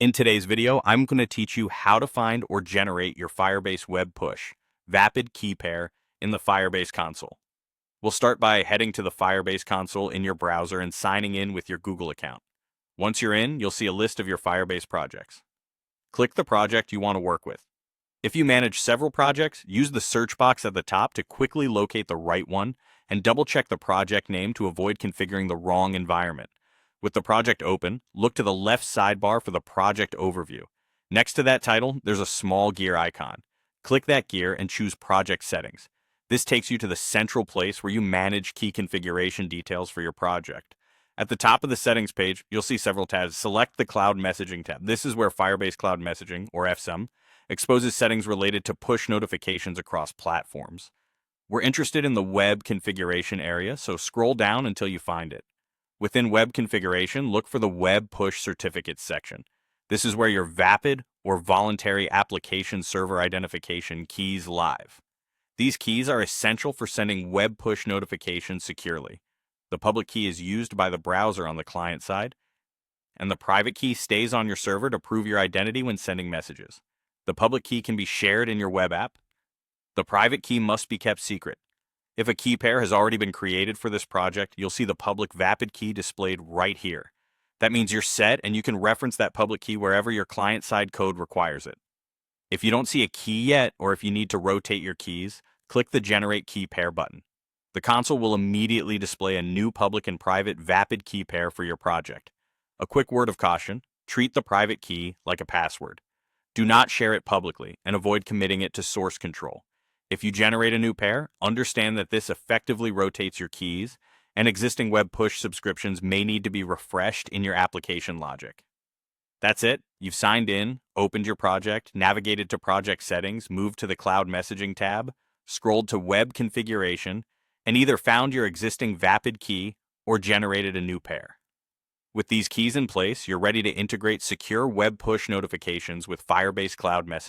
In today's video, I'm going to teach you how to find or generate your Firebase web push, Vapid key pair in the Firebase console. We'll start by heading to the Firebase console in your browser and signing in with your Google account. Once you're in, you'll see a list of your Firebase projects. Click the project you want to work with. If you manage several projects, use the search box at the top to quickly locate the right one and double-check the project name to avoid configuring the wrong environment. With the project open, look to the left sidebar for the project overview. Next to that title, there's a small gear icon. Click that gear and choose Project Settings. This takes you to the central place where you manage key configuration details for your project. At the top of the settings page, you'll see several tabs. Select the Cloud Messaging tab. This is where Firebase Cloud Messaging, or FSM, exposes settings related to push notifications across platforms. We're interested in the web configuration area, so scroll down until you find it. Within web configuration, look for the Web Push Certificates section. This is where your Vapid or Voluntary Application Server Identification keys live. These keys are essential for sending web push notifications securely. The public key is used by the browser on the client side, and the private key stays on your server to prove your identity when sending messages. The public key can be shared in your web app. The private key must be kept secret. If a key pair has already been created for this project, you'll see the public Vapid key displayed right here. That means you're set and you can reference that public key wherever your client-side code requires it. If you don't see a key yet, or if you need to rotate your keys, click the Generate Key Pair button. The console will immediately display a new public and private Vapid key pair for your project. A quick word of caution: treat the private key like a password. Do not share it publicly and avoid committing it to source control. If you generate a new pair, understand that this effectively rotates your keys, and existing web push subscriptions may need to be refreshed in your application logic. That's it. You've signed in, opened your project, navigated to project settings, moved to the Cloud Messaging tab, scrolled to Web Configuration, and either found your existing Vapid key or generated a new pair. With these keys in place, you're ready to integrate secure web push notifications with Firebase Cloud Messaging.